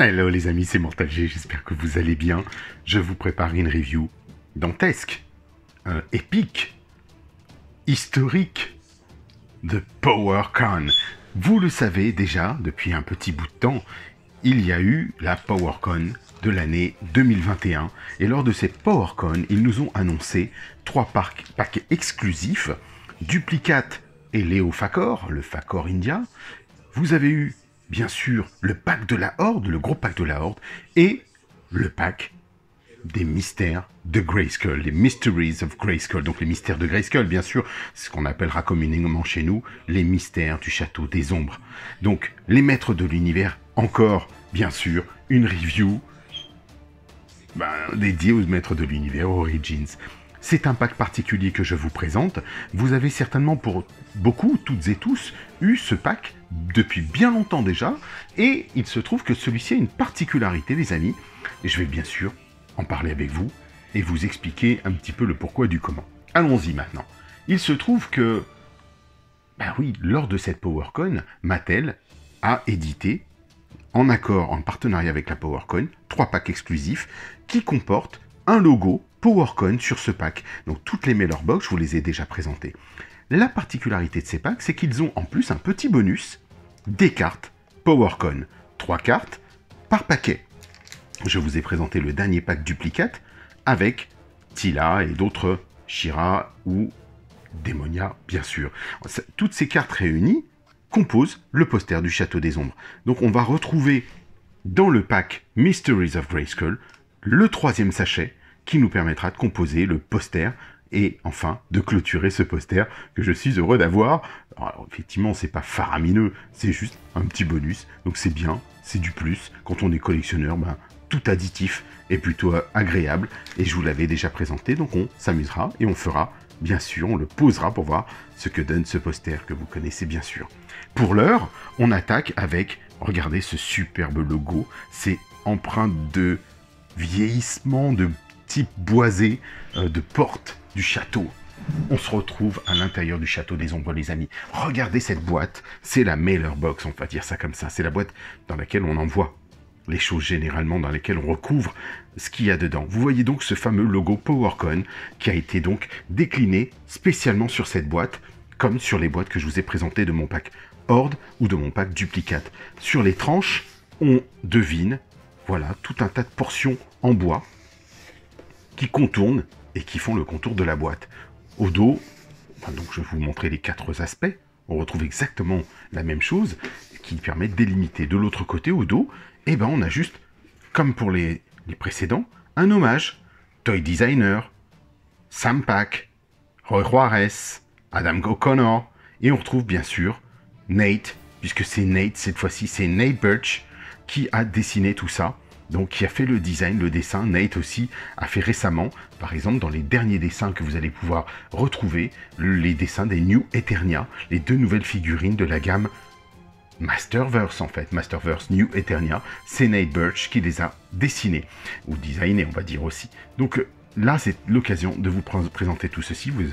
Hello les amis, c'est Mortal G, j'espère que vous allez bien. Je vous prépare une review dantesque, épique, historique de PowerCon. Vous le savez déjà, depuis un petit bout de temps, il y a eu la PowerCon de l'année 2021. Et lors de cette PowerCon, ils nous ont annoncé 3 packs exclusifs, Duplicate et Leo Facor, le Facor India. Vous avez eu bien sûr le pack de la Horde, le gros pack de la Horde, et le pack des mystères de Grayskull, les Mysteries of Grayskull, donc les mystères de Grayskull, bien sûr, c'est ce qu'on appellera communément chez nous, les mystères du château des ombres. Donc, les maîtres de l'univers, encore, bien sûr, une review dédiée aux maîtres de l'univers, Origins. C'est un pack particulier que je vous présente. Vous avez certainement pour beaucoup, toutes et tous, eu ce pack depuis bien longtemps déjà. Et il se trouve que celui-ci a une particularité, les amis. Et je vais bien sûr en parler avec vous et vous expliquer un petit peu le pourquoi du comment. Allons-y maintenant. Il se trouve que, lors de cette PowerCon, Mattel a édité, en accord, en partenariat avec la PowerCon, 3 packs exclusifs qui comportent un logo PowerCon sur ce pack. Donc toutes les Mailer Box, je vous les ai déjà présentées. La particularité de ces packs, c'est qu'ils ont en plus un petit bonus, des cartes PowerCon. 3 cartes par paquet. Je vous ai présenté le dernier pack Duplicate avec Tila et d'autres Shira ou Démonia, bien sûr. Toutes ces cartes réunies composent le poster du Château des Ombres. Donc on va retrouver dans le pack Mysteries of Grayskull le 3e sachet qui nous permettra de composer le poster et enfin de clôturer ce poster que je suis heureux d'avoir. Alors, effectivement, c'est pas faramineux, c'est juste un petit bonus, donc c'est bien, c'est du plus. Quand on est collectionneur, tout additif est plutôt agréable et je vous l'avais déjà présenté, donc on s'amusera et on fera, bien sûr, on le posera pour voir ce que donne ce poster que vous connaissez bien sûr. Pour l'heure, on attaque avec, regardez ce superbe logo, c'est empreinte de vieillissement, de type boisé, de porte du château. On se retrouve à l'intérieur du Château des Ombres, les amis. Regardez cette boîte, c'est la Mailer Box, on va dire ça comme ça. C'est la boîte dans laquelle on envoie les choses généralement, dans lesquelles on recouvre ce qu'il y a dedans. Vous voyez donc ce fameux logo PowerCon qui a été donc décliné spécialement sur cette boîte, comme sur les boîtes que je vous ai présentées de mon pack Horde ou de mon pack Duplicate. Sur les tranches, on devine, voilà, tout un tas de portions en bois qui contournent et qui font le contour de la boîte. Au dos, donc je vais vous montrer les 4 aspects, on retrouve exactement la même chose qui permet de délimiter. De l'autre côté, au dos, on a juste, comme pour les précédents, un hommage. Toy Designer, Sam Pack, Roy Juarez, Adam O'Connor, et on retrouve bien sûr Nate, puisque c'est Nate, cette fois-ci c'est Nate Birch qui a dessiné tout ça. Donc, qui a fait le design, le dessin. Nate aussi a fait récemment, par exemple, dans les derniers dessins que vous allez pouvoir retrouver, les dessins des New Eternia, les 2 nouvelles figurines de la gamme Masterverse, en fait. Masterverse New Eternia, c'est Nate Birch qui les a dessinés, ou designés, on va dire aussi. Donc, là, c'est l'occasion de vous présenter tout ceci. Vous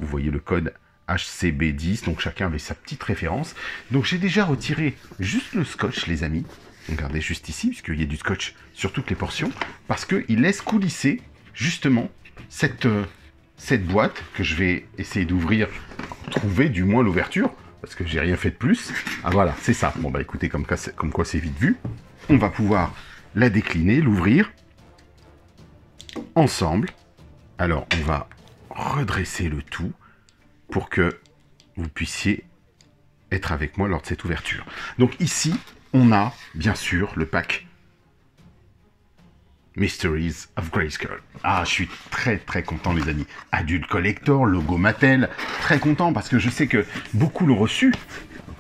voyez le code HCB10, donc chacun avait sa petite référence. Donc, j'ai déjà retiré juste le scotch, les amis. Regardez juste ici, puisqu'il y a du scotch sur toutes les portions, parce qu'il laisse coulisser justement cette boîte que je vais essayer d'ouvrir, trouver du moins l'ouverture, parce que j'ai rien fait de plus. Ah voilà, c'est ça. Bon écoutez, comme quoi c'est vite vu. On va pouvoir la décliner, l'ouvrir ensemble. Alors on va redresser le tout pour que vous puissiez être avec moi lors de cette ouverture. Donc ici, on a, bien sûr, le pack Mysteries of Grayskull. Ah, je suis très très content, les amis. Adulte Collector, logo Mattel. Très content parce que je sais que beaucoup l'ont reçu,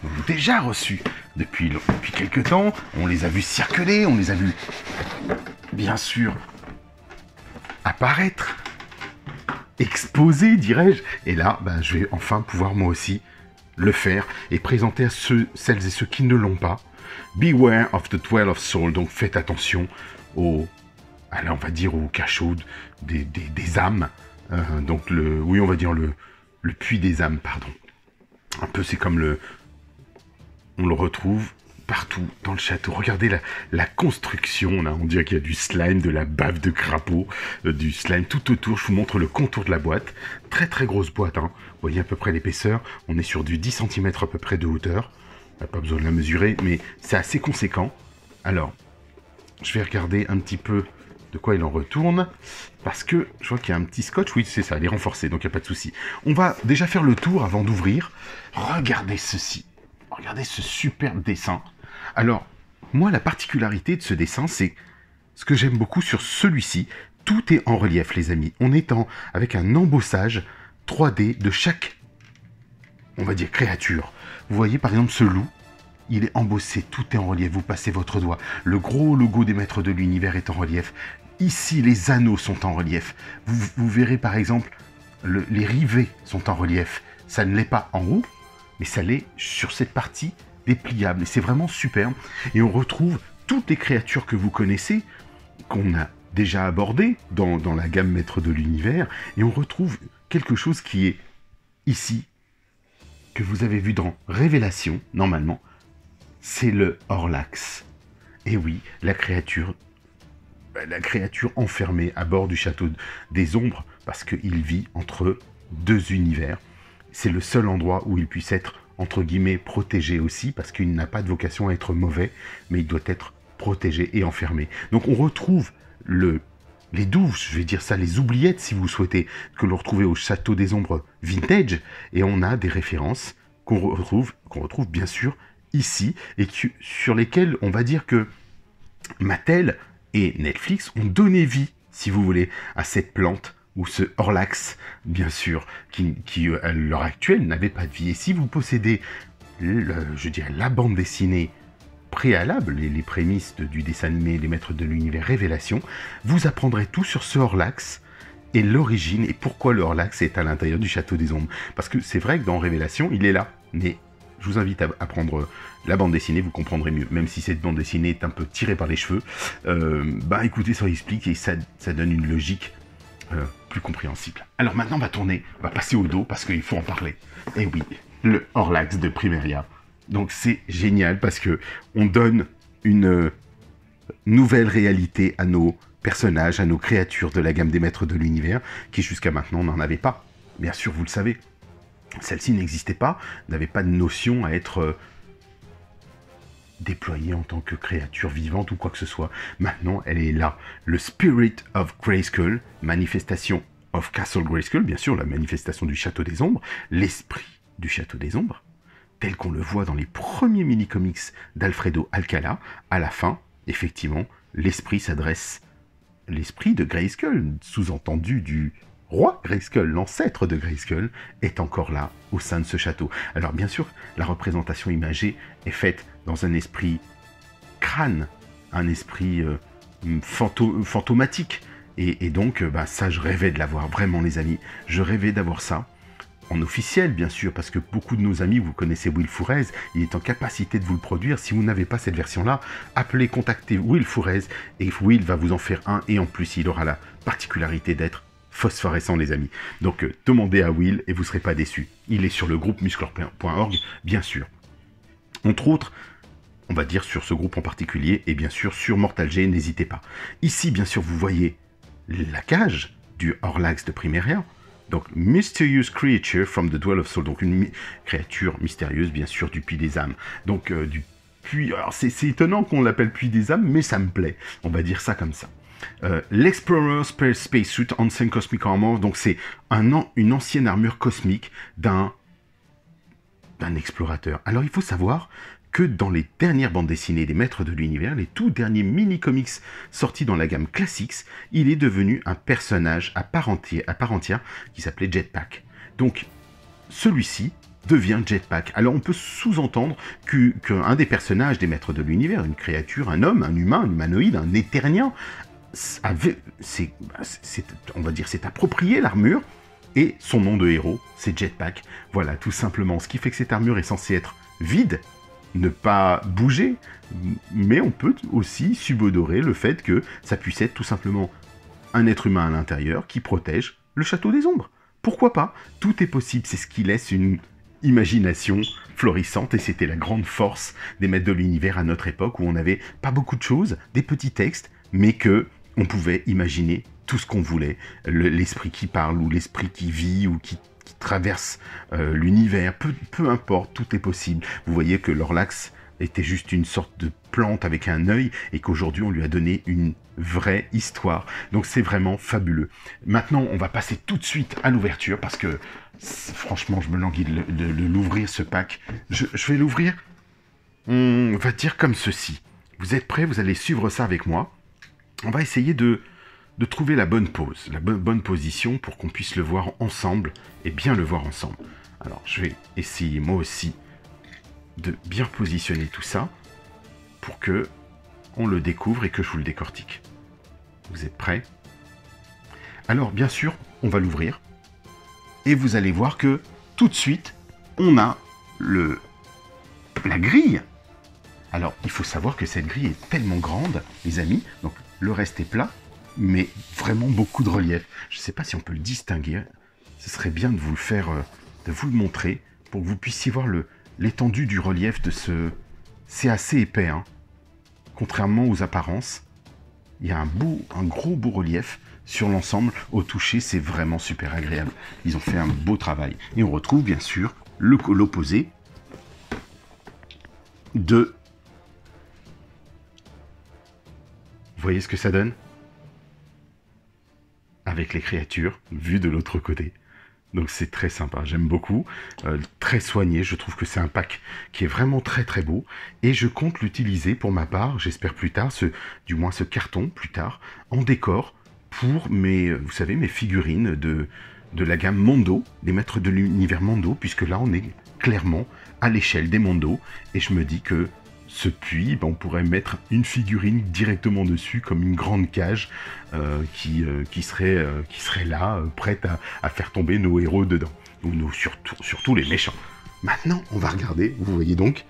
l'ont déjà reçu depuis quelques temps. On les a vus circuler, on les a vus, bien sûr, apparaître, exposer, dirais-je. Et là, je vais enfin pouvoir moi aussi le faire et présenter à celles et ceux qui ne l'ont pas. Beware of the 12 Souls, donc faites attention on va dire au cachot des âmes, donc on va dire le puits des âmes, pardon. Un peu c'est comme on le retrouve partout dans le château. Regardez la construction, là, on dirait qu'il y a du slime, de la bave de crapaud, du slime tout autour. Je vous montre le contour de la boîte. Très très grosse boîte, hein. Vous voyez à peu près l'épaisseur. On est sur du 10 cm à peu près de hauteur. On n'a pas besoin de la mesurer, mais c'est assez conséquent. Alors, je vais regarder un petit peu de quoi il en retourne, parce que je vois qu'il y a un petit scotch. Oui, c'est ça, il est renforcé, donc il n'y a pas de souci. On va déjà faire le tour avant d'ouvrir. Regardez ceci. Regardez ce superbe dessin. Alors, moi, la particularité de ce dessin, c'est ce que j'aime beaucoup sur celui-ci. Tout est en relief, les amis. On est avec un embossage 3D de chaque, on va dire, créature. Vous voyez, par exemple, ce loup. Il est embossé, tout est en relief. Vous passez votre doigt. Le gros logo des maîtres de l'univers est en relief. Ici, les anneaux sont en relief. Vous verrez, par exemple, les rivets sont en relief. Ça ne l'est pas en haut, mais ça l'est sur cette partie dépliable. Et c'est vraiment superbe. Et on retrouve toutes les créatures que vous connaissez, qu'on a déjà abordées dans la gamme maître de l'univers. Et on retrouve quelque chose qui est ici, que vous avez vu dans Révélation, normalement. C'est le Horlax. Et oui, la créature enfermée à bord du château des ombres, parce qu'il vit entre deux univers. C'est le seul endroit où il puisse être, entre guillemets, protégé aussi, parce qu'il n'a pas de vocation à être mauvais, mais il doit être protégé et enfermé. Donc on retrouve les douves, je vais dire ça, les oubliettes, si vous souhaitez, que l'on retrouvait au château des ombres vintage, et on a des références qu'on retrouve bien sûr ici, et sur lesquels on va dire que Mattel et Netflix ont donné vie, si vous voulez, à cette plante, ou ce Horlax, bien sûr, qui à l'heure actuelle n'avait pas de vie. Et si vous possédez, je dirais, la bande dessinée préalable, les prémices du dessin animé Les Maîtres de l'Univers Révélation, vous apprendrez tout sur ce Horlax, et l'origine, et pourquoi le Horlax est à l'intérieur du Château des Ombres. Parce que c'est vrai que dans Révélation, il est là, mais je vous invite à prendre la bande dessinée, vous comprendrez mieux. Même si cette bande dessinée est un peu tirée par les cheveux, écoutez, ça explique et ça donne une logique plus compréhensible. Alors maintenant, on va passer au dos parce qu'il faut en parler. Et oui, le Horlax de Primaria. Donc c'est génial parce que on donne une nouvelle réalité à nos personnages, à nos créatures de la gamme des maîtres de l'univers, qui jusqu'à maintenant n'en avaient pas. Bien sûr, vous le savez. Celle-ci n'existait pas, n'avait pas de notion à être déployée en tant que créature vivante ou quoi que ce soit. Maintenant, elle est là. Le Spirit of Grayskull, manifestation of Castle Grayskull, bien sûr, la manifestation du Château des Ombres, l'esprit du Château des Ombres, tel qu'on le voit dans les premiers mini-comics d'Alfredo Alcala. À la fin, effectivement, l'esprit s'adresse, l'esprit de Grayskull, sous-entendu du roi Grayskull, l'ancêtre de Grayskull, est encore là, au sein de ce château. Alors bien sûr, la représentation imagée est faite dans un esprit crâne, un esprit fantomatique. Et donc, ça, je rêvais de l'avoir, vraiment les amis. Je rêvais d'avoir ça, en officiel bien sûr, parce que beaucoup de nos amis, vous connaissez Will Fourez, il est en capacité de vous le produire. Si vous n'avez pas cette version-là, appelez, contactez Will Fourez, et Will va vous en faire un, et en plus, il aura la particularité d'être phosphorescent, les amis. Donc demandez à Will et vous ne serez pas déçus. Il est sur le groupe musclor.org, bien sûr. Entre autres, on va dire sur ce groupe en particulier, et bien sûr sur Mortal G, n'hésitez pas. Ici, bien sûr, vous voyez la cage du Horlax de Primaria. Donc, Mysterious Creature from the Dwell of Soul. Donc, une créature mystérieuse, bien sûr, du Puits des âmes. Donc, du puits... Alors, c'est étonnant qu'on l'appelle Puits des âmes, mais ça me plaît. On va dire ça comme ça. L'Explorer Spacesuit Ancient Cosmic Armor, donc c'est une ancienne armure cosmique d'un explorateur. Alors il faut savoir que dans les dernières bandes dessinées des Maîtres de l'Univers, les tout derniers mini-comics sortis dans la gamme Classics, il est devenu un personnage à part entière qui s'appelait Jetpack. Donc celui-ci devient Jetpack. Alors on peut sous-entendre qu'un des personnages des Maîtres de l'Univers, une créature, un homme, un humain, un humanoïde, un éternien, on va dire, c'est approprié l'armure, et son nom de héros, c'est Jetpack. Voilà, tout simplement. Ce qui fait que cette armure est censée être vide, ne pas bouger, mais on peut aussi subodorer le fait que ça puisse être tout simplement un être humain à l'intérieur qui protège le Château des Ombres. Pourquoi pas? Tout est possible, c'est ce qui laisse une imagination florissante, et c'était la grande force des maîtres de l'univers à notre époque, où on n'avait pas beaucoup de choses, des petits textes, mais que on pouvait imaginer tout ce qu'on voulait, l'esprit qui parle, ou l'esprit qui vit, ou qui traverse l'univers, peu importe, tout est possible. Vous voyez que l'Orlax était juste une sorte de plante avec un œil, et qu'aujourd'hui on lui a donné une vraie histoire. Donc c'est vraiment fabuleux. Maintenant, on va passer tout de suite à l'ouverture, parce que franchement, je me languis de l'ouvrir, ce pack. Je vais l'ouvrir, on va dire comme ceci. Vous êtes prêts? Vous allez suivre ça avec moi. On va essayer de trouver la bonne pose, la bonne position pour qu'on puisse le voir ensemble, et bien le voir ensemble. Alors, je vais essayer moi aussi de bien positionner tout ça pour que on le découvre et que je vous le décortique. Vous êtes prêts? Alors, bien sûr, on va l'ouvrir, et vous allez voir que tout de suite, on a la grille. Alors, il faut savoir que cette grille est tellement grande, les amis, donc le reste est plat, mais vraiment beaucoup de relief. Je ne sais pas si on peut le distinguer, ce serait bien de vous le faire, de vous le montrer, pour que vous puissiez voir l'étendue du relief de ce... C'est assez épais, hein. Contrairement aux apparences, il y a un gros beau relief sur l'ensemble. Au toucher, c'est vraiment super agréable. Ils ont fait un beau travail. Et on retrouve bien sûr l'opposé de... Vous voyez ce que ça donne? Avec les créatures, vues de l'autre côté. Donc c'est très sympa, j'aime beaucoup, très soigné, je trouve que c'est un pack qui est vraiment très très beau, et je compte l'utiliser pour ma part, j'espère plus tard, du moins ce carton plus tard, en décor, pour vous savez, mes figurines de la gamme Mondo, des maîtres de l'univers Mondo, puisque là on est clairement à l'échelle des Mondo, et je me dis que ce puits, on pourrait mettre une figurine directement dessus, comme une grande cage qui serait là, prête à faire tomber nos héros dedans. Ou surtout les méchants. Maintenant, on va regarder, vous voyez donc,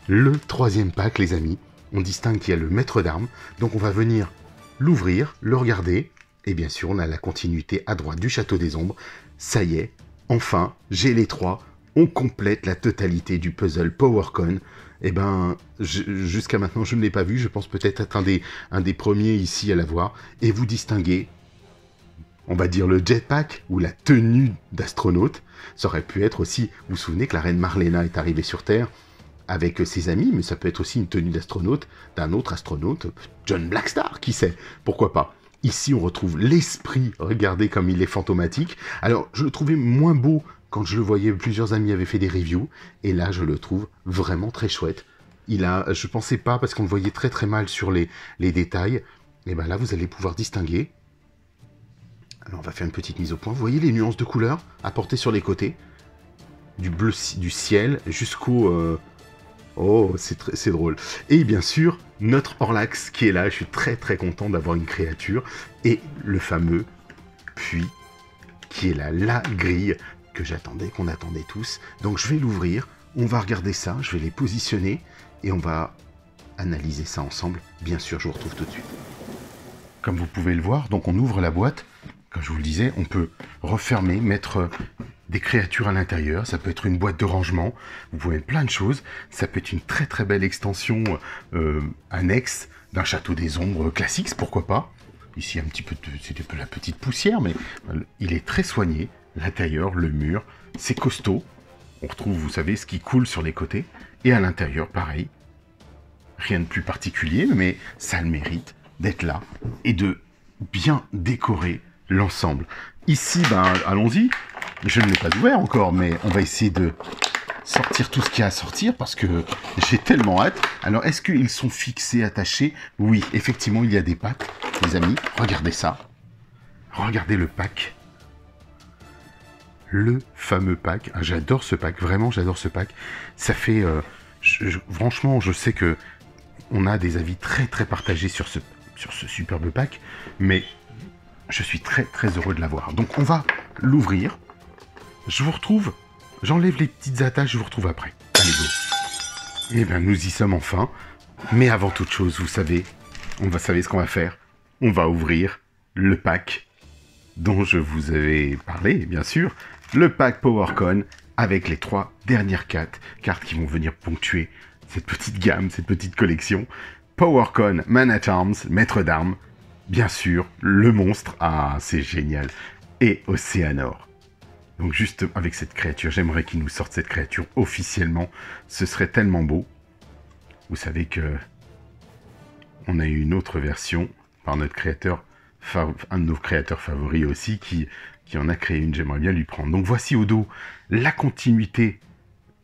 le troisième pack, les amis. On distingue qu'il y a le maître d'armes, donc on va venir l'ouvrir, le regarder, et bien sûr, on a la continuité à droite du Château des Ombres. Ça y est, enfin, j'ai les trois, on complète la totalité du puzzle PowerCon. Eh ben, jusqu'à maintenant, je ne l'ai pas vu. Je pense peut-être être un des premiers ici à l'avoir. Et vous distinguez, on va dire, le jetpack ou la tenue d'astronaute. Ça aurait pu être aussi, vous vous souvenez que la reine Marlena est arrivée sur Terre avec ses amis, mais ça peut être aussi une tenue d'astronaute d'un autre astronaute, John Blackstar, qui sait, pourquoi pas. Ici, on retrouve l'esprit, regardez comme il est fantomatique. Alors, je le trouvais moins beau quand je le voyais, plusieurs amis avaient fait des reviews, et là je le trouve vraiment très chouette. Je pensais pas, parce qu'on le voyait très très mal sur les détails, et ben là vous allez pouvoir distinguer. Alors on va faire une petite mise au point. Vous voyez les nuances de couleurs apportées sur les côtés, du bleu du ciel jusqu'au... Oh, c'est drôle. Et bien sûr, notre Orlax qui est là, je suis très très content d'avoir une créature, et le fameux puits qui est là, la grille que j'attendais, qu'on attendait tous. Donc je vais l'ouvrir, on va regarder ça, je vais les positionner, et on va analyser ça ensemble. Bien sûr, je vous retrouve tout de suite. Comme vous pouvez le voir, donc on ouvre la boîte. Comme je vous le disais, on peut refermer, mettre des créatures à l'intérieur. Ça peut être une boîte de rangement. Vous pouvez mettre plein de choses. Ça peut être une très très belle extension annexe d'un Château des Ombres classique, pourquoi pas. Ici, c'est un peu la petite poussière, mais il est très soigné. L'intérieur, le mur, c'est costaud. On retrouve, vous savez, ce qui coule sur les côtés. Et à l'intérieur, pareil. Rien de plus particulier, mais ça a le mérite d'être là et de bien décorer l'ensemble. Ici, allons-y. Je ne l'ai pas ouvert encore, mais on va essayer de sortir tout ce qu'il y a à sortir parce que j'ai tellement hâte. Alors, est-ce qu'ils sont fixés, attachés? Oui, effectivement, il y a des packs, les amis. Regardez ça. Regardez le pack. Le fameux pack. Ah, j'adore ce pack, vraiment j'adore ce pack. Ça fait... franchement, je sais que on a des avis très très partagés sur ce superbe pack, mais je suis très très heureux de l'avoir. Donc on va l'ouvrir. Je vous retrouve, j'enlève les petites attaches, je vous retrouve après. Allez, go. Eh bien, nous y sommes enfin. Mais avant toute chose, vous savez ce qu'on va faire. On va ouvrir le pack dont je vous avais parlé, bien sûr. Le pack PowerCon, avec les 3 dernières cartes qui vont venir ponctuer cette petite gamme, cette petite collection. PowerCon, Man at Arms, maître d'armes, bien sûr, le monstre, ah c'est génial, et Océanor. Donc juste avec cette créature, j'aimerais qu'il nous sorte cette créature officiellement, ce serait tellement beau. Vous savez que on a eu une autre version par notre créateur, un de nos créateurs favoris aussi, qui en a créé une, j'aimerais bien lui prendre. Donc voici au dos la continuité,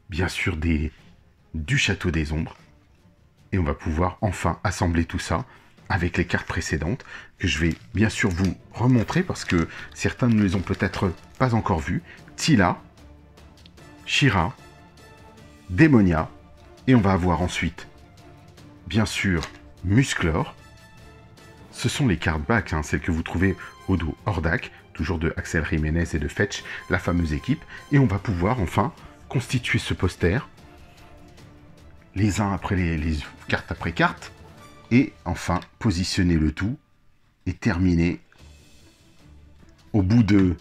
bien sûr, du Château des Ombres. Et on va pouvoir enfin assembler tout ça avec les cartes précédentes, que je vais bien sûr vous remontrer, parce que certains ne les ont peut-être pas encore vues. Tila, Shira, Démonia, et on va avoir ensuite, bien sûr, Musclor. Ce sont les cartes back, hein, celles que vous trouvez au dos Hordak, toujours de Axel Jiménez et de Fetch, la fameuse équipe. Et on va pouvoir enfin constituer ce poster, les uns après les cartes après cartes, et enfin positionner le tout et terminer au bout de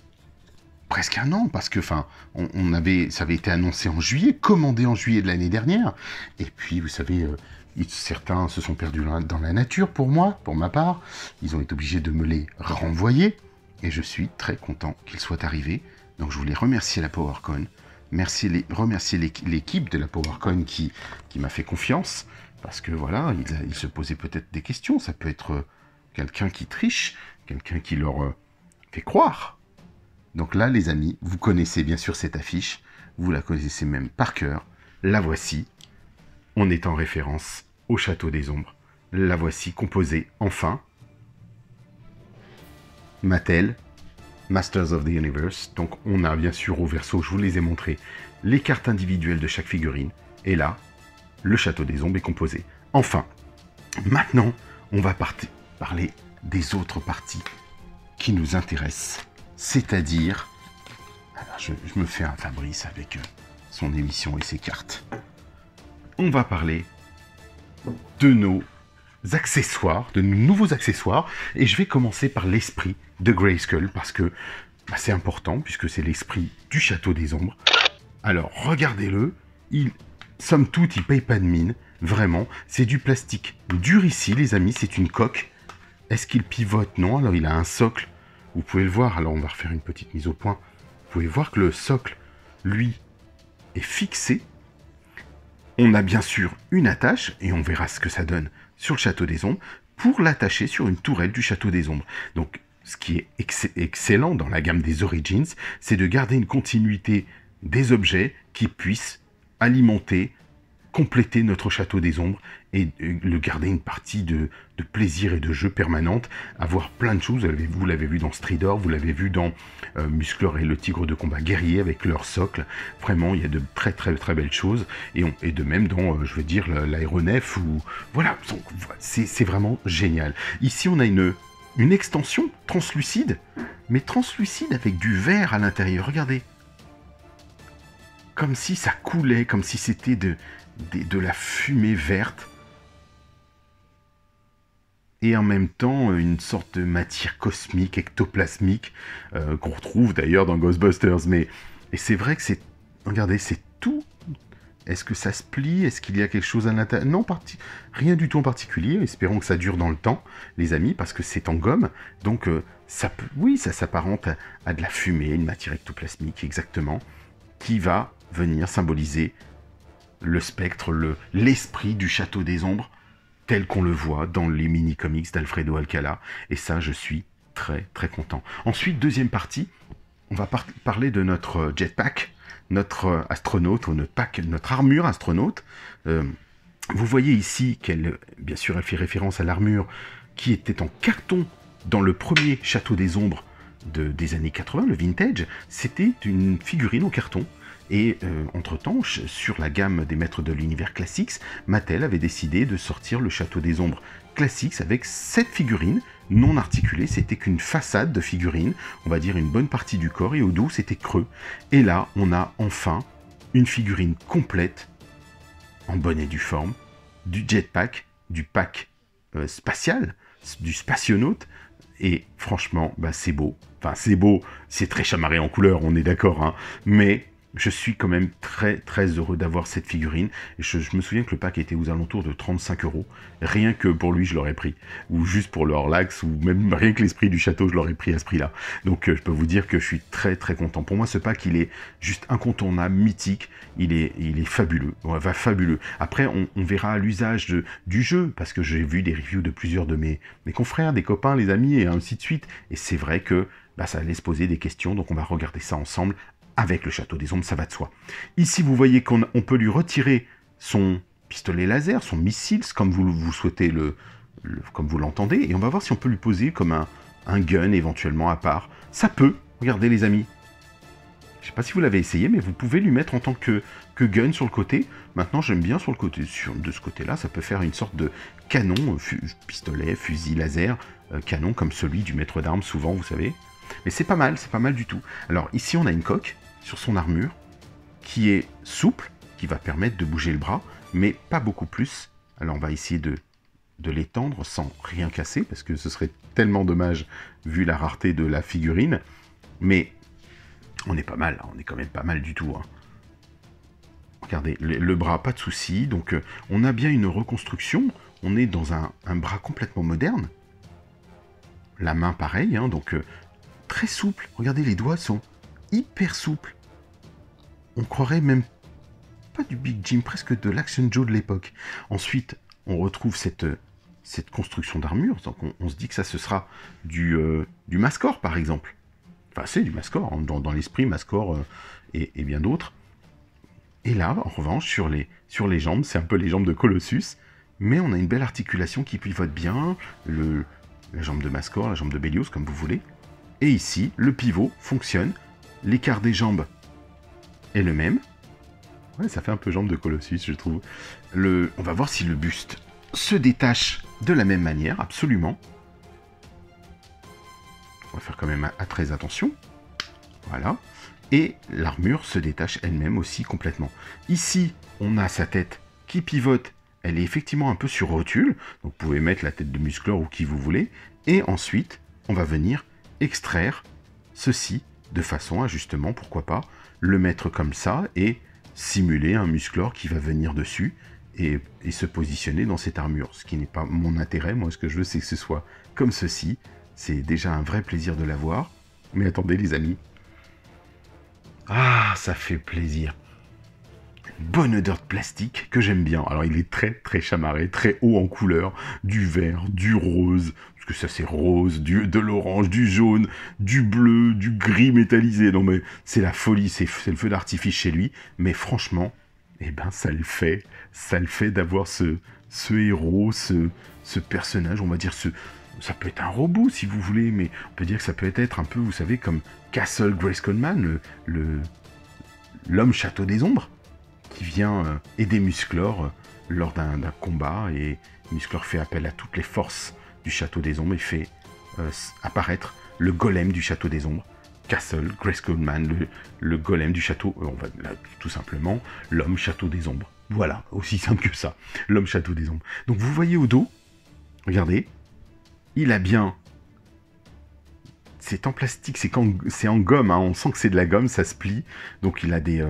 presque un an, parce que ça avait été annoncé en juillet, commandé en juillet de l'année dernière, et puis vous savez, certains se sont perdus dans la nature pour ma part, ils ont été obligés de me les renvoyer, et je suis très content qu'ils soient arrivés. Donc je voulais remercier la PowerCon, remercier l'équipe de la PowerCon qui m'a fait confiance, parce que voilà, il se posait peut-être des questions, ça peut être quelqu'un qui triche, quelqu'un qui leur fait croire. Donc là, les amis, vous connaissez bien sûr cette affiche, vous la connaissez même par cœur, la voici, on est en référence au Château des Ombres, la voici composée enfin, Mattel, Masters of the Universe. Donc on a bien sûr au verso, je vous les ai montrés, les cartes individuelles de chaque figurine, et là, le Château des Ombres est composé. Enfin, maintenant, on va parler des autres parties qui nous intéressent, c'est-à-dire, alors je me fais un Fabrice avec son émission et ses cartes. On va parler de nos accessoires, de nos nouveaux accessoires, et je vais commencer par l'esprit de Grayskull, parce que c'est important, puisque c'est l'esprit du Château des Ombres. Alors, regardez-le, somme toute, il paye pas de mine, vraiment, c'est du plastique dur ici, les amis, c'est une coque. Est-ce qu'il pivote? Non, alors il a un socle, vous pouvez le voir, alors on va refaire une petite mise au point. Vous pouvez voir que le socle, lui, est fixé. On a bien sûr une attache, et on verra ce que ça donne sur le Château des Ombres, pour l'attacher sur une tourelle du Château des Ombres. Donc, ce qui est excellent dans la gamme des Origins, c'est de garder une continuité des objets qui puissent alimenter, compléter notre Château des Ombres, et le garder une partie de plaisir et de jeu permanente, avoir plein de choses. Vous l'avez vu dans Stridor, vous l'avez vu dans Musclor et le Tigre de Combat Guerrier avec leur socle. Vraiment, il y a de très très très belles choses, et de même dans, je veux dire, l'aéronef, ou voilà, c'est vraiment génial. Ici, on a une extension translucide, mais translucide avec du vert à l'intérieur. Regardez, comme si ça coulait, comme si c'était de la fumée verte. Et en même temps, une sorte de matière cosmique, ectoplasmique, qu'on retrouve d'ailleurs dans Ghostbusters. Et c'est vrai que c'est... Regardez, c'est tout. Est-ce que ça se plie? Est-ce qu'il y a quelque chose à l'intérieur? Non, rien du tout en particulier. Espérons que ça dure dans le temps, les amis, parce que c'est en gomme. Donc, ça s'apparente à de la fumée, une matière ectoplasmique, exactement, qui va venir symboliser le spectre, l'esprit du Château des Ombres, tel qu'on le voit dans les mini-comics d'Alfredo Alcala. Et ça, je suis très très content. Ensuite, deuxième partie, on va parler de notre jetpack, notre astronaute, ou notre armure astronaute. Vous voyez ici qu'elle, bien sûr, elle fait référence à l'armure qui était en carton dans le premier Château des Ombres des années 80, le vintage. C'était une figurine en carton. Et entre-temps, sur la gamme des maîtres de l'univers Classics, Mattel avait décidé de sortir le Château des Ombres Classics avec cette figurine non articulée. C'était qu'une façade de figurine, on va dire une bonne partie du corps, et au dos c'était creux. Et là, on a enfin une figurine complète, en bonne et due forme, du jetpack, du pack spatial, du spationaute. Et franchement, c'est beau. Enfin, c'est beau, c'est très chamarré en couleur, on est d'accord, hein, mais je suis quand même très très heureux d'avoir cette figurine. Et je me souviens que le pack était aux alentours de 35 €. Rien que pour lui, je l'aurais pris. Ou juste pour le Horlax, ou même rien que l'esprit du château, je l'aurais pris à ce prix-là. Donc je peux vous dire que je suis très très content. Pour moi, ce pack, il est juste incontournable, mythique. Il est fabuleux. Va fabuleux. Après, on verra à l'usage du jeu, parce que j'ai vu des reviews de plusieurs de mes confrères, des copains, les amis, et ainsi de suite. Et c'est vrai que ça allait se poser des questions, donc on va regarder ça ensemble. Avec le Château des Ombres, ça va de soi. Ici, vous voyez qu'on peut lui retirer son pistolet laser, son missile, comme vous souhaitez, comme vous l'entendez, et on va voir si on peut lui poser comme un gun éventuellement à part. Ça peut, regardez les amis. Je sais pas si vous l'avez essayé, mais vous pouvez lui mettre en tant que gun sur le côté. Maintenant, j'aime bien sur le côté, de ce côté-là, ça peut faire une sorte de canon, pistolet, fusil laser, canon comme celui du maître d'armes, souvent, vous savez. Mais c'est pas mal du tout. Alors ici, on a une coque sur son armure, qui est souple, qui va permettre de bouger le bras, mais pas beaucoup plus. Alors on va essayer de l'étendre sans rien casser, parce que ce serait tellement dommage, vu la rareté de la figurine. Mais on est pas mal, on est quand même pas mal du tout. Hein. Regardez, le bras, pas de souci. Donc on a bien une reconstruction, on est dans un bras complètement moderne. La main pareil, hein, donc très souple. Regardez, les doigts sont hyper souples. On croirait même pas du Big Jim, presque de l'Action Joe de l'époque. Ensuite, on retrouve cette construction d'armure. Donc on se dit que ça, ce sera du Mascor, par exemple. Enfin, c'est du Mascor, hein, dans l'esprit, Mascor et bien d'autres. Et là, en revanche, sur les jambes, c'est un peu les jambes de Colossus, mais on a une belle articulation qui pivote bien, la jambe de Mascor, la jambe de Bélios, comme vous voulez. Et ici, le pivot fonctionne, l'écart des jambes est le même. Ouais, ça fait un peu jambe de Colossus, je trouve. On va voir si le buste se détache de la même manière, absolument. On va faire quand même très attention. Voilà. Et l'armure se détache elle-même aussi complètement. Ici, on a sa tête qui pivote. Elle est effectivement un peu sur rotule. Donc vous pouvez mettre la tête de Musclor ou qui vous voulez. Et ensuite, on va venir extraire ceci de façon à justement, pourquoi pas, le mettre comme ça et simuler un Musclor qui va venir dessus et se positionner dans cette armure. Ce qui n'est pas mon intérêt. Moi, ce que je veux, c'est que ce soit comme ceci. C'est déjà un vrai plaisir de l'avoir. Mais attendez, les amis. Ah, ça fait plaisir. Une bonne odeur de plastique que j'aime bien. Alors, il est très, très chamarré, très haut en couleur. Du vert, du rose, parce que ça, c'est rose, de l'orange, du jaune, du bleu, du gris métallisé. Non, mais c'est la folie, c'est le feu d'artifice chez lui. Mais franchement, eh ben, ça le fait. Ça le fait d'avoir ce héros, ce personnage, on va dire, ça peut être un robot si vous voulez, mais on peut dire que ça peut être un peu, vous savez, comme Castle Grayskull, l'homme château des ombres, qui vient aider Musclor lors d'un combat, et Musclor fait appel à toutes les forces du château des ombres et fait apparaître le golem du château des ombres, Castle Grayskull, le golem du château, on va là, tout simplement, l'homme château des ombres. Voilà, aussi simple que ça, l'homme château des ombres. Donc vous voyez au dos, regardez, il a bien... C'est en plastique, c'est en gomme, hein. On sent que c'est de la gomme, ça se plie. Donc il a des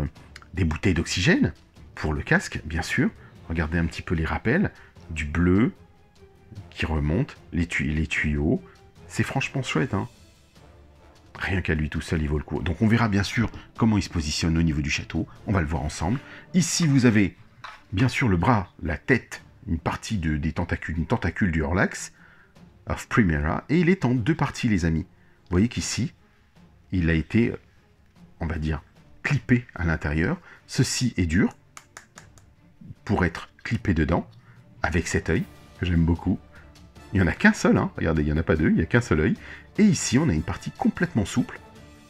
bouteilles d'oxygène pour le casque, bien sûr. Regardez un petit peu les rappels. Du bleu qui remonte, les tuyaux. C'est franchement chouette, hein. Rien qu'à lui tout seul, il vaut le coup. Donc on verra bien sûr comment il se positionne au niveau du château. On va le voir ensemble. Ici, vous avez bien sûr le bras, la tête, une partie des tentacules, une tentacule du Horlax of Primera, et il est en deux parties, les amis. Vous voyez qu'ici, il a été, on va dire, clippé à l'intérieur. Ceci est dur pour être clippé dedans, avec cet œil, que j'aime beaucoup. Il n'y en a qu'un seul, hein. Regardez, il n'y en a pas deux, il n'y a qu'un seul œil. Et ici, on a une partie complètement souple.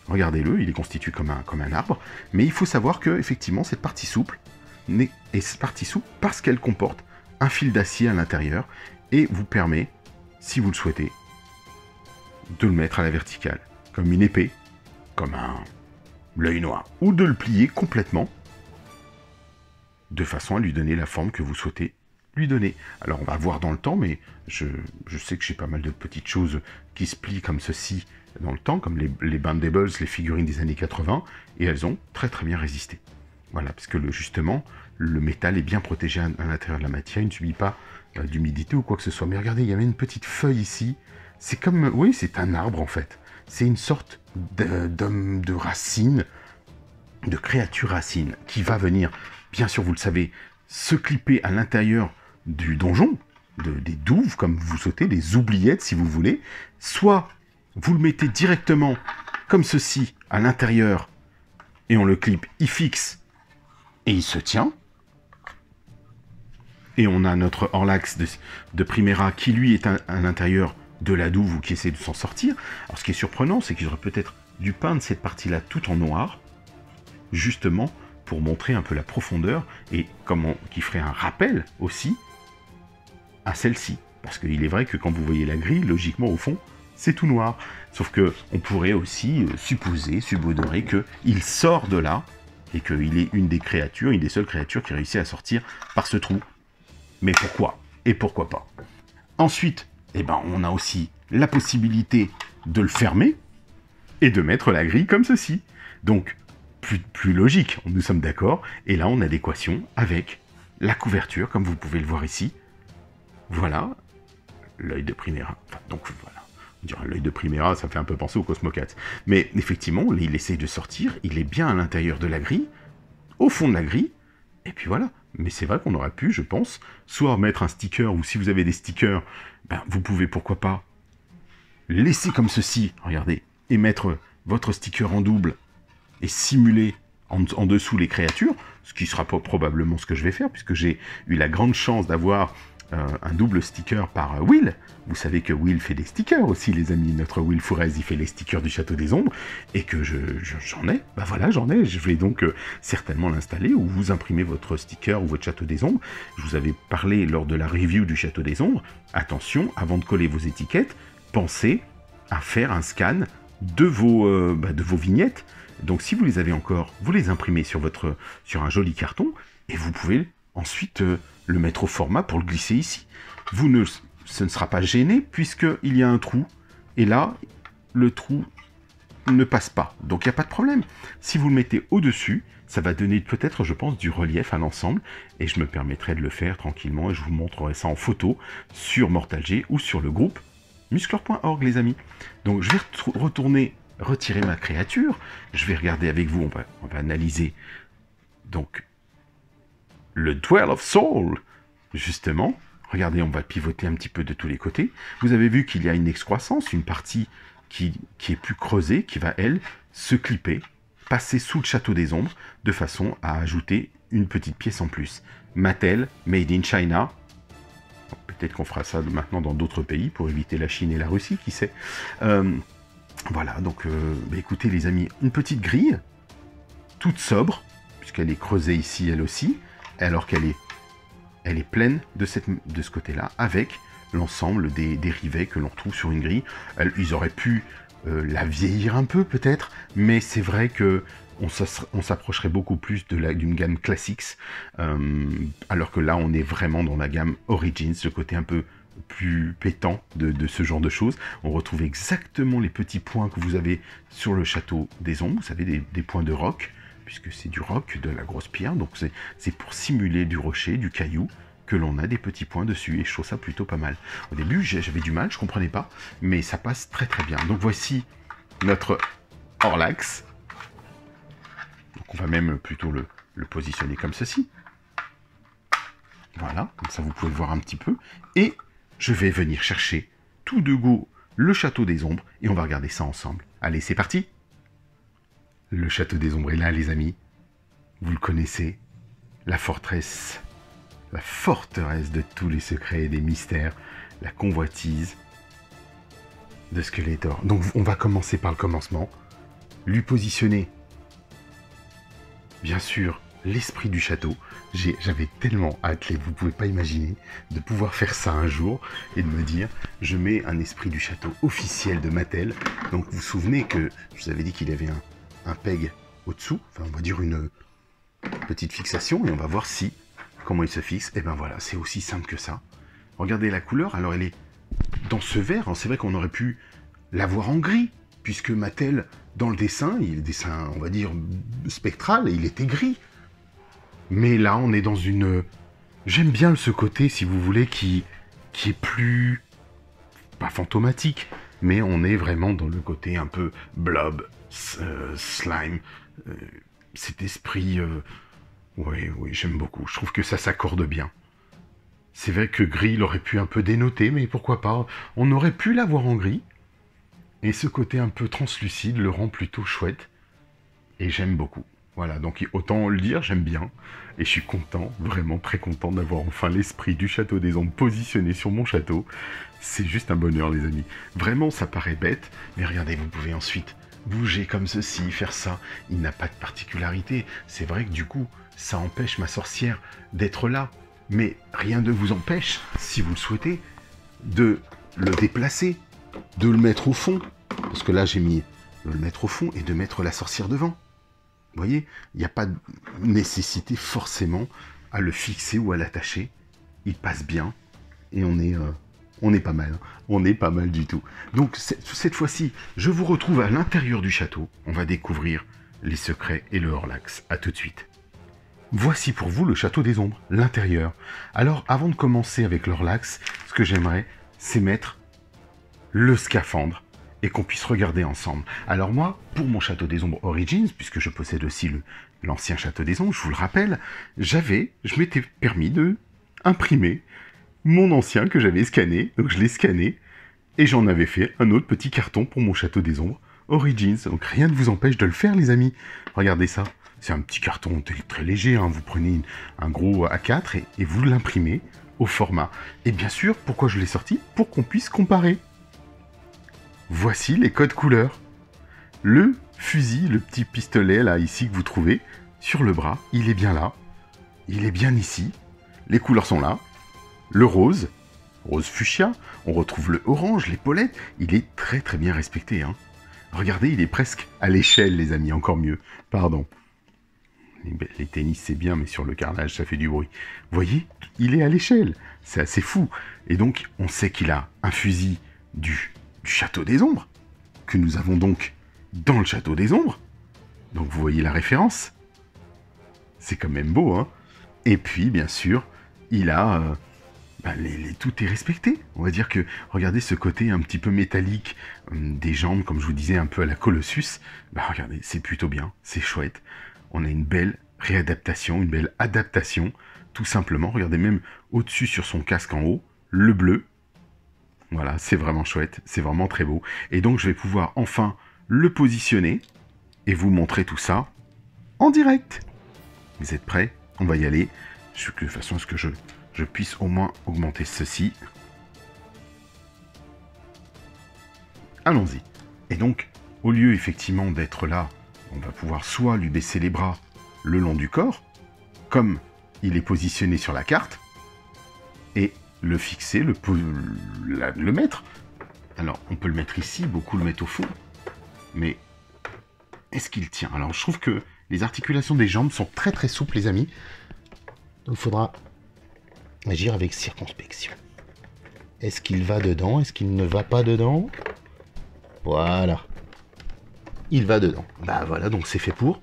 Regardez-le, il est constitué comme un arbre. Mais il faut savoir que, effectivement, cette partie souple est partie souple parce qu'elle comporte un fil d'acier à l'intérieur et vous permet, si vous le souhaitez, de le mettre à la verticale, comme une épée, comme l'œil noir, ou de le plier complètement, de façon à lui donner la forme que vous souhaitez lui donner. Alors on va voir dans le temps, mais je sais que j'ai pas mal de petites choses qui se plient comme ceci dans le temps, comme les Bandables, les figurines des années 80, et elles ont très très bien résisté. Voilà, parce que justement, le métal est bien protégé à l'intérieur de la matière, il ne subit pas d'humidité ou quoi que ce soit. Mais regardez, il y avait une petite feuille ici, c'est comme, oui, c'est un arbre en fait. C'est une sorte de racine, de créature racine, qui va venir, bien sûr vous le savez, se clipper à l'intérieur du donjon, des douves, comme vous souhaitez, des oubliettes si vous voulez, soit vous le mettez directement, comme ceci, à l'intérieur, et on le clip, il fixe, et il se tient. Et on a notre Orlax de Primera, qui lui est à l'intérieur de la douve, ou qui essaie de s'en sortir. Alors ce qui est surprenant, c'est qu'ils auraient peut-être dû peindre cette partie-là tout en noir, justement, pour montrer un peu la profondeur, et qui ferait un rappel aussi à celle-ci. Parce qu'il est vrai que quand vous voyez la grille, logiquement, au fond, c'est tout noir. Sauf que on pourrait aussi subodorer qu'il sort de là, et qu'il est une des seules créatures qui réussit à sortir par ce trou. Mais pourquoi? Et pourquoi pas? Ensuite, eh ben, on a aussi la possibilité de le fermer, et de mettre la grille comme ceci. Donc, plus logique, nous sommes d'accord, et là on a l'équation avec la couverture, comme vous pouvez le voir ici. Voilà, l'œil de Primera. Enfin, donc voilà, on dirait l'œil de Primera, ça fait un peu penser au Cosmocats. Mais effectivement, il essaye de sortir, il est bien à l'intérieur de la grille, au fond de la grille, et puis voilà. Mais c'est vrai qu'on aurait pu, je pense, soit mettre un sticker, ou si vous avez des stickers, ben, vous pouvez, pourquoi pas, laisser comme ceci, regardez, et mettre votre sticker en double, et simuler en dessous les créatures, ce qui sera probablement ce que je vais faire, puisque j'ai eu la grande chance d'avoir un double sticker par Will. Vous savez que Will fait des stickers aussi, les amis. Notre Will Fourez, il fait les stickers du Château des Ombres, et que j'en ai. Bah voilà, j'en ai. Je vais donc certainement l'installer, ou vous imprimez votre sticker ou votre Château des Ombres. Je vous avais parlé lors de la review du Château des Ombres. Attention, avant de coller vos étiquettes, pensez à faire un scan de vos vignettes. Donc si vous les avez encore, vous les imprimez sur un joli carton, et vous pouvez ensuite le mettre au format pour le glisser ici. Ce ne sera pas gêné, puisqu'il y a un trou, et là, le trou ne passe pas. Donc il n'y a pas de problème. Si vous le mettez au-dessus, ça va donner peut-être, je pense, du relief à l'ensemble, et je me permettrai de le faire tranquillement, et je vous montrerai ça en photo sur Mortal-G ou sur le groupe musclor.org, les amis. Donc je vais retirer ma créature, je vais regarder avec vous, on va analyser donc le Dwell of Soul, justement. Regardez, on va pivoter un petit peu de tous les côtés. Vous avez vu qu'il y a une excroissance, une partie qui est plus creusée, qui va, elle, se clipper, passer sous le Château des Ombres, de façon à ajouter une petite pièce en plus. Mattel, Made in China. Peut-être qu'on fera ça maintenant dans d'autres pays, pour éviter la Chine et la Russie, qui sait. Voilà, donc écoutez les amis, une petite grille, toute sobre, puisqu'elle est creusée ici elle aussi, alors qu'elle est pleine de ce côté-là, avec l'ensemble des rivets que l'on retrouve sur une grille. Ils auraient pu la vieillir un peu peut-être, mais c'est vrai que on s'approcherait beaucoup plus d'une gamme Classics, alors que là on est vraiment dans la gamme Origins, ce côté un peu plus pétant de ce genre de choses. On retrouve exactement les petits points que vous avez sur le Château des Ombres, vous savez, des points de roc, puisque c'est du roc, de la grosse pierre, donc c'est pour simuler du rocher, du caillou, que l'on a des petits points dessus, et je trouve ça plutôt pas mal. Au début, j'avais du mal, je comprenais pas, mais ça passe très très bien. Donc voici notre Orlax. Donc on va même plutôt le positionner comme ceci. Voilà, comme ça vous pouvez le voir un petit peu. Et je vais venir chercher tout de go le Château des Ombres, et on va regarder ça ensemble. Allez, c'est parti! Le Château des Ombres est là, les amis. Vous le connaissez. La forteresse de tous les secrets et des mystères. La convoitise de Skeletor. Donc on va commencer par le commencement. Lui positionner, bien sûr, l'esprit du château. J'avais tellement hâte, vous pouvez pas imaginer, de pouvoir faire ça un jour et de me dire, je mets un esprit du château officiel de Mattel. Donc vous vous souvenez que je vous avais dit qu'il avait un peg au-dessous, enfin on va dire une petite fixation, et on va voir si comment il se fixe? Et ben voilà, c'est aussi simple que ça. Regardez la couleur, alors elle est dans ce vert, hein. C'est vrai qu'on aurait pu l'avoir en gris, puisque Mattel, dans le dessin, il est dessin, on va dire, spectral, et il était gris. Mais là, on est dans une... J'aime bien ce côté, si vous voulez, qui est plus... pas fantomatique, mais on est vraiment dans le côté un peu blob, slime, cet esprit... Oui, j'aime beaucoup. Je trouve que ça s'accorde bien. C'est vrai que gris, il aurait pu un peu dénoter, mais pourquoi pas? On aurait pu l'avoir en gris. Et ce côté un peu translucide le rend plutôt chouette. Et j'aime beaucoup. Voilà, donc autant le dire, j'aime bien. Et je suis content, vraiment très content d'avoir enfin l'esprit du Château des Ombres positionné sur mon château. C'est juste un bonheur, les amis. Vraiment, ça paraît bête, mais regardez, vous pouvez ensuite bouger comme ceci, faire ça. Il n'a pas de particularité. C'est vrai que du coup, ça empêche ma sorcière d'être là. Mais rien ne vous empêche, si vous le souhaitez, de le déplacer, de le mettre au fond. Parce que là, j'ai mis de le mettre au fond et de mettre la sorcière devant. Vous voyez, il n'y a pas de nécessité forcément à le fixer ou à l'attacher. Il passe bien et on est pas mal. On est pas mal du tout. Donc cette fois-ci, je vous retrouve à l'intérieur du château. On va découvrir les secrets et le Horlax. À tout de suite. Voici pour vous le Château des Ombres, l'intérieur. Alors, avant de commencer avec l'Horlax, ce que j'aimerais, c'est mettre le scaphandre et qu'on puisse regarder ensemble. Alors moi, pour mon Château des Ombres Origins, puisque je possède aussi l'ancien Château des Ombres, je vous le rappelle, je m'étais permis de imprimer mon ancien que j'avais scanné, donc je l'ai scanné, et j'en avais fait un autre petit carton pour mon Château des Ombres Origins. Donc rien ne vous empêche de le faire, les amis. Regardez ça. C'est un petit carton très léger, hein. Vous prenez un gros A4 et vous l'imprimez au format. Et bien sûr, pourquoi je l'ai sorti? Pour qu'on puisse comparer. Voici les codes couleurs. Le fusil, le petit pistolet là, ici, que vous trouvez sur le bras, il est bien là. Il est bien ici. Les couleurs sont là. Le rose, rose fuchsia. On retrouve le orange, l'épaulette. Il est très très bien respecté, hein. Regardez, il est presque à l'échelle, les amis, encore mieux. Pardon. Les tennis, c'est bien, mais sur le carrelage, ça fait du bruit. Vous voyez, il est à l'échelle. C'est assez fou. Et donc, on sait qu'il a un fusil du Château des Ombres, que nous avons donc dans le Château des Ombres. Donc, vous voyez la référence. C'est quand même beau, hein. Et puis, bien sûr, il a... tout est respecté. On va dire que, regardez ce côté un petit peu métallique des jambes, comme je vous disais, un peu à la Colossus. Regardez, c'est plutôt bien, c'est chouette. On a une belle réadaptation, une belle adaptation, tout simplement. Regardez, même au-dessus sur son casque en haut, le bleu. Voilà, c'est vraiment chouette, c'est vraiment très beau. Et donc, je vais pouvoir enfin le positionner et vous montrer tout ça en direct. Vous êtes prêts? On va y aller. De façon à ce que je puisse au moins augmenter ceci. Allons-y. Et donc, au lieu effectivement d'être là, on va pouvoir soit lui baisser les bras le long du corps, comme il est positionné sur la carte, et le fixer, le mettre. Alors, on peut le mettre ici, beaucoup le mettent au fond, mais est-ce qu'il tient? Alors, je trouve que les articulations des jambes sont très très souples, les amis. Donc, il faudra agir avec circonspection. Est-ce qu'il va dedans? Est-ce qu'il ne va pas dedans? Voilà. Il va dedans. Voilà, donc c'est fait pour.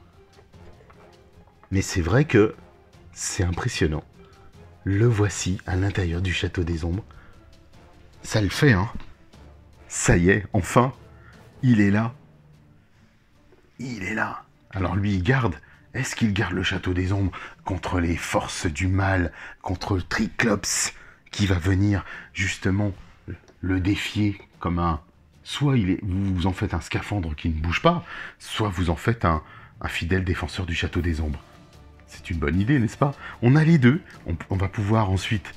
Mais c'est vrai que c'est impressionnant. Le voici à l'intérieur du Château des Ombres. Ça le fait, hein. Ça y est, enfin, il est là. Il est là. Alors lui, il garde. Est-ce qu'il garde le Château des Ombres contre les forces du mal, contre le Triclops, qui va venir justement le défier comme un... Soit vous en faites un scaphandre qui ne bouge pas, soit vous en faites un fidèle défenseur du Château des Ombres. C'est une bonne idée, n'est-ce pas? On a les deux. On va pouvoir ensuite...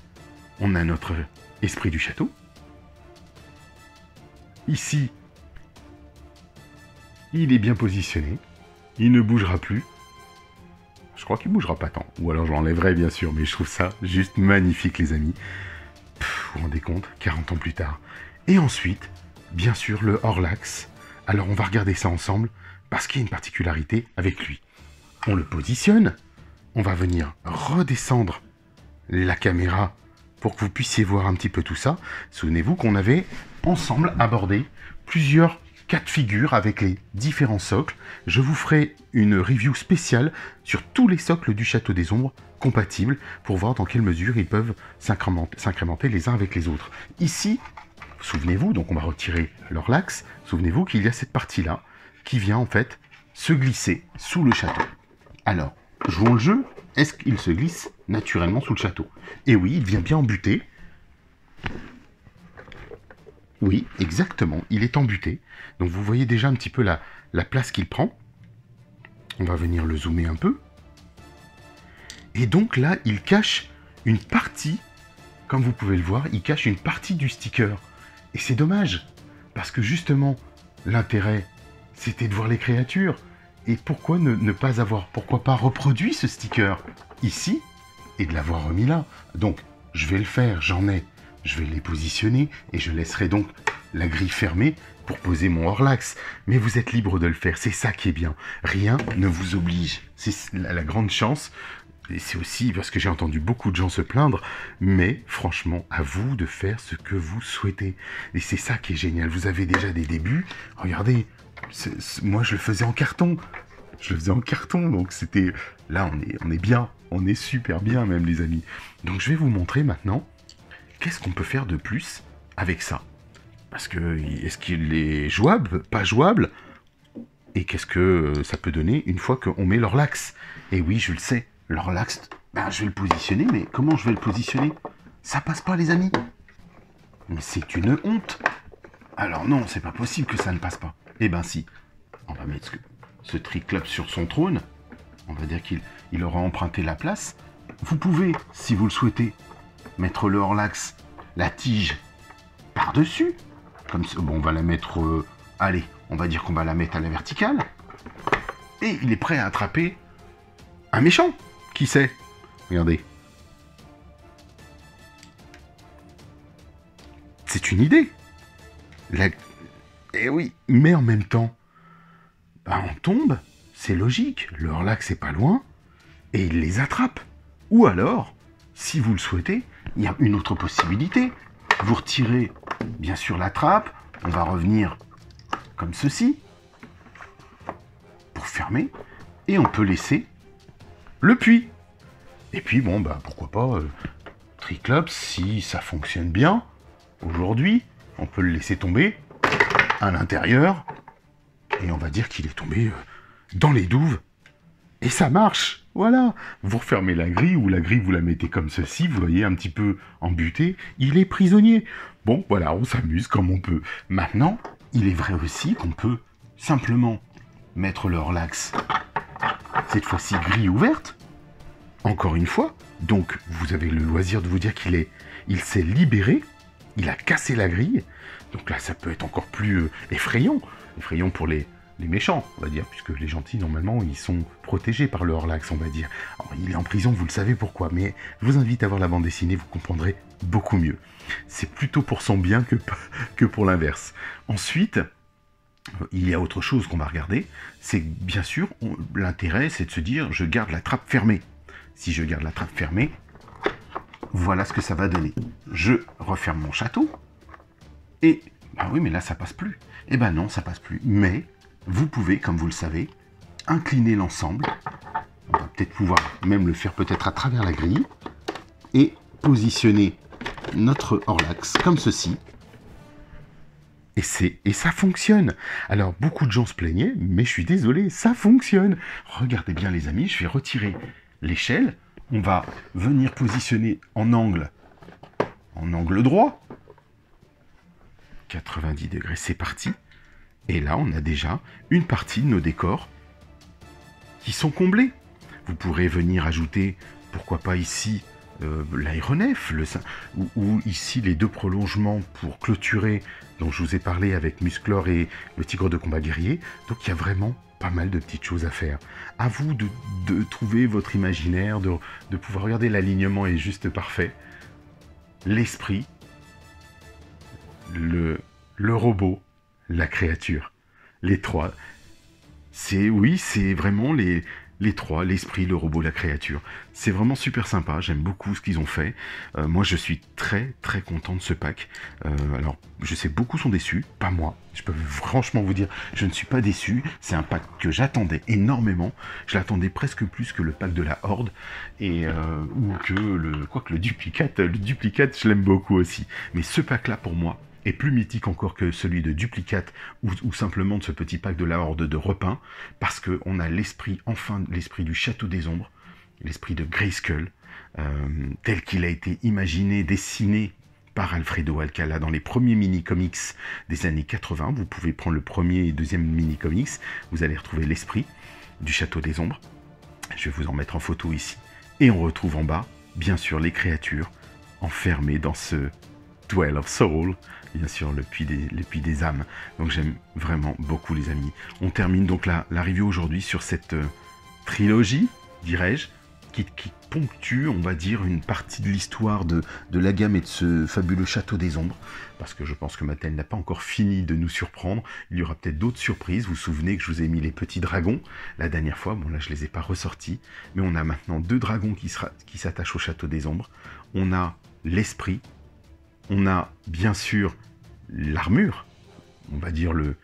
On a notre esprit du château. Ici, il est bien positionné. Il ne bougera plus. Je crois qu'il ne bougera pas tant. Ou alors je l'enlèverai, bien sûr. Mais je trouve ça juste magnifique, les amis. Vous vous rendez compte? 40 ans plus tard. Et ensuite, bien sûr, le Horlax. Alors, on va regarder ça ensemble. Parce qu'il y a une particularité avec lui. On le positionne. On va venir redescendre la caméra pour que vous puissiez voir un petit peu tout ça. Souvenez-vous qu'on avait ensemble abordé plusieurs cas de figure avec les différents socles. Je vous ferai une review spéciale sur tous les socles du Château des Ombres compatibles pour voir dans quelle mesure ils peuvent s'incrémenter les uns avec les autres. Ici, souvenez-vous, donc on va retirer leur laxe, souvenez-vous qu'il y a cette partie-là qui vient en fait se glisser sous le château. Alors, jouons le jeu, est-ce qu'il se glisse naturellement sous le château? Et oui, il vient bien embuter. Oui, exactement, il est embuté. Donc vous voyez déjà un petit peu la place qu'il prend. On va venir le zoomer un peu. Et donc là, il cache une partie, comme vous pouvez le voir, il cache une partie du sticker. Et c'est dommage, parce que justement, l'intérêt, c'était de voir les créatures. Et pourquoi ne pas avoir, pourquoi pas reproduit ce sticker ici, et de l'avoir remis là. Donc, je vais le faire, j'en ai. Je vais les positionner, et je laisserai donc la grille fermée pour poser mon Horlax. Mais vous êtes libre de le faire, c'est ça qui est bien. Rien ne vous oblige. C'est la grande chance. Et c'est aussi parce que j'ai entendu beaucoup de gens se plaindre, mais franchement, à vous de faire ce que vous souhaitez. Et c'est ça qui est génial. Vous avez déjà des débuts. Regardez, moi je le faisais en carton. Je le faisais en carton, donc c'était... Là, on est bien. On est super bien même, les amis. Donc je vais vous montrer maintenant qu'est-ce qu'on peut faire de plus avec ça. Parce que, est-ce qu'il est jouable, pas jouable? Et qu'est-ce que ça peut donner une fois qu'on met l'Horlax? Et oui, je le sais. L'Horlax, ben, je vais le positionner, mais comment je vais le positionner? Ça passe pas, les amis. Mais c'est une honte. Alors non, c'est pas possible que ça ne passe pas. Eh ben si. On va mettre ce Triclops sur son trône. On va dire qu'il aura emprunté la place. Vous pouvez, si vous le souhaitez, mettre le Horlax, la tige, par-dessus. Comme ça, bon, on va la mettre... allez, on va dire qu'on va la mettre à la verticale. Et il est prêt à attraper un méchant. Qui sait? Regardez. C'est une idée. Eh oui, mais en même temps, bah, on tombe, c'est logique. Le Horlax c'est pas loin, et il les attrape. Ou alors, si vous le souhaitez, il y a une autre possibilité. Vous retirez, bien sûr, la trappe. On va revenir comme ceci, pour fermer, et on peut laisser le puits. Et puis bon, bah pourquoi pas, Triclops, si ça fonctionne bien, aujourd'hui, on peut le laisser tomber à l'intérieur, et on va dire qu'il est tombé dans les douves, et ça marche. Voilà, vous refermez la grille, ou la grille vous la mettez comme ceci, vous voyez un petit peu embuté, il est prisonnier. Bon, voilà, on s'amuse comme on peut. Maintenant, il est vrai aussi qu'on peut simplement mettre le Horlax, cette fois-ci grille ouverte, encore une fois. Donc, vous avez le loisir de vous dire il s'est libéré, il a cassé la grille. Donc là, ça peut être encore plus effrayant pour les méchants, on va dire, puisque les gentils, normalement, ils sont protégés par le Horlax, on va dire. Alors, il est en prison, vous le savez pourquoi, mais je vous invite à voir la bande dessinée, vous comprendrez beaucoup mieux. C'est plutôt pour son bien que pour l'inverse. Ensuite, il y a autre chose qu'on va regarder, c'est que, bien sûr, l'intérêt, c'est de se dire, je garde la trappe fermée. Si je garde la trappe fermée, voilà ce que ça va donner. Je referme mon château, et, ah oui, mais là, ça passe plus. Eh ben non, ça passe plus. Mais, vous pouvez, comme vous le savez, incliner l'ensemble. On va peut-être pouvoir même le faire peut-être à travers la grille, et positionner notre Horlax comme ceci. Et ça fonctionne. Alors, beaucoup de gens se plaignaient, mais je suis désolé, ça fonctionne. Regardez bien, les amis, je vais retirer l'échelle. On va venir positionner en angle droit. 90 degrés, c'est parti. Et là, on a déjà une partie de nos décors qui sont comblés. Vous pourrez venir ajouter, pourquoi pas ici, l'aéronef, ou ici les deux prolongements pour clôturer, dont je vous ai parlé avec Musclor et le tigre de combat guerrier. Donc il y a vraiment pas mal de petites choses à faire. À vous de trouver votre imaginaire, de pouvoir regarder, l'alignement est juste parfait. L'esprit, le robot, la créature, les trois. Oui, c'est vraiment les trois, l'esprit, le robot, la créature. C'est vraiment super sympa, j'aime beaucoup ce qu'ils ont fait. Moi, je suis très très content de ce pack. Alors, je sais, beaucoup sont déçus, pas moi. Je peux franchement vous dire, je ne suis pas déçu. C'est un pack que j'attendais énormément. Je l'attendais presque plus que le pack de la Horde. Ou que le duplicate. Le duplicate, je l'aime beaucoup aussi. Mais ce pack-là, pour moi, est plus mythique encore que celui de Duplicate ou simplement de ce petit pack de la Horde de Repin, parce qu'on a l'esprit, enfin l'esprit du Château des Ombres, l'esprit de Grayskull, tel qu'il a été imaginé, dessiné par Alfredo Alcala dans les premiers mini-comics des années 80. Vous pouvez prendre le premier et deuxième mini-comics, vous allez retrouver l'esprit du Château des Ombres. Je vais vous en mettre en photo ici. Et on retrouve en bas, bien sûr, les créatures enfermées dans ce Well of Soul, bien sûr, le puits des âmes. Donc j'aime vraiment beaucoup, les amis. On termine donc la review aujourd'hui sur cette trilogie, dirais-je, qui ponctue, on va dire, une partie de l'histoire de la gamme et de ce fabuleux Château des Ombres, parce que je pense que Mattel n'a pas encore fini de nous surprendre. Il y aura peut-être d'autres surprises. Vous vous souvenez que je vous ai mis les petits dragons la dernière fois. Bon, là, je les ai pas ressortis, mais on a maintenant 2 dragons qui s'attachent au Château des Ombres. On a l'esprit. On a bien sûr l'armure, on va dire le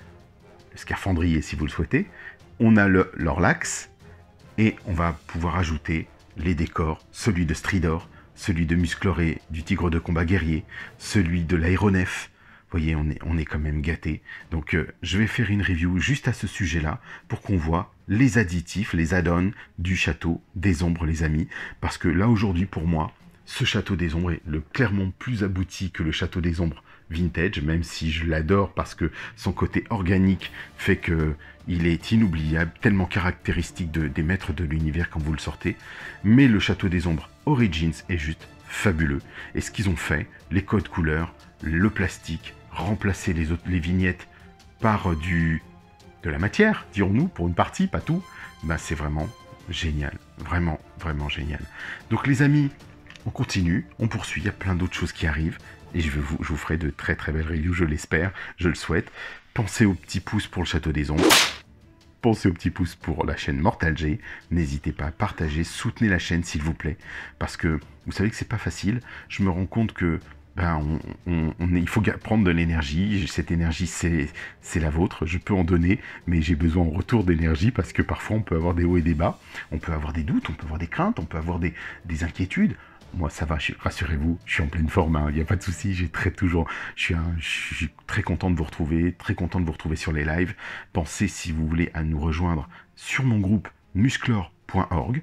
scaphandrier si vous le souhaitez. On a l'Orlax, et on va pouvoir ajouter les décors, celui de Stridor, celui de Muscloré, du Tigre de combat guerrier, celui de l'aéronef. Vous voyez, on est quand même gâté. Donc je vais faire une review juste à ce sujet-là, pour qu'on voit les additifs, les add-ons du Château des Ombres, les amis. Parce que là, aujourd'hui, pour moi, ce Château des Ombres est clairement plus abouti que le Château des Ombres vintage, même si je l'adore parce que son côté organique fait qu'il est inoubliable, tellement caractéristique des maîtres de l'univers quand vous le sortez. Mais le Château des Ombres Origins est juste fabuleux. Et ce qu'ils ont fait, les codes couleurs, le plastique, remplacer les vignettes par de la matière, dirons-nous, pour une partie, pas tout, ben c'est vraiment génial. Vraiment, vraiment génial. Donc les amis, on continue, on poursuit, il y a plein d'autres choses qui arrivent, et je vous ferai de très très belles reviews, je l'espère, je le souhaite. Pensez au petit pouce pour le Château des Ombres, pensez au petit pouce pour la chaîne Mortal G, n'hésitez pas à partager, soutenez la chaîne s'il vous plaît, parce que vous savez que c'est pas facile, je me rends compte que il faut prendre de l'énergie, cette énergie c'est la vôtre, je peux en donner, mais j'ai besoin en retour d'énergie, parce que parfois on peut avoir des hauts et des bas, on peut avoir des doutes, on peut avoir des craintes, on peut avoir des inquiétudes. Moi ça va, rassurez-vous, je suis en pleine forme, il n'y a pas de souci, je suis très content de vous retrouver, sur les lives. Pensez, si vous voulez, à nous rejoindre sur mon groupe musclor.org,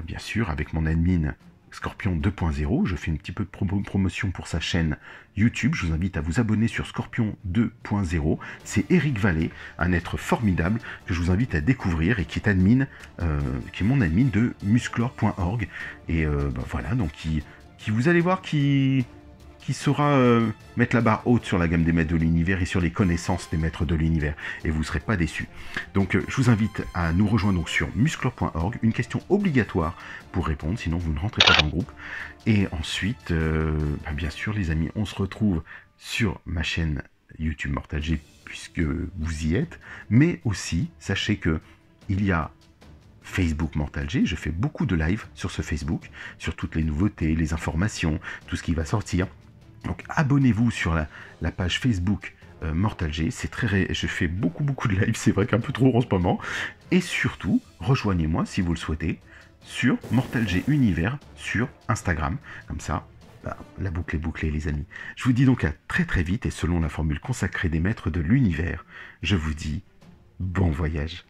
bien sûr avec mon admin Scorpion 2.0, je fais un petit peu de promotion pour sa chaîne YouTube, je vous invite à vous abonner sur Scorpion 2.0, c'est Eric Vallée, un être formidable que je vous invite à découvrir et qui est mon admin de musclor.org, et voilà, donc qui vous allez voir, qui saura mettre la barre haute sur la gamme des maîtres de l'univers et sur les connaissances des maîtres de l'univers, et vous ne serez pas déçus. Donc je vous invite à nous rejoindre donc sur musclor.org, une question obligatoire pour répondre, sinon vous ne rentrez pas dans le groupe. Et ensuite, bien sûr les amis, on se retrouve sur ma chaîne YouTube Mortal G, puisque vous y êtes, mais aussi, sachez que il y a Facebook Mortal G, je fais beaucoup de live sur ce Facebook, sur toutes les nouveautés, les informations, tout ce qui va sortir. Donc abonnez-vous sur la page Facebook Mortal G, je fais beaucoup de live, c'est vrai qu'un peu trop en ce moment. Et surtout, rejoignez-moi si vous le souhaitez sur Mortal G Univers sur Instagram. Comme ça, la boucle est bouclée les amis. Je vous dis donc à très très vite, et selon la formule consacrée des maîtres de l'univers, je vous dis bon voyage.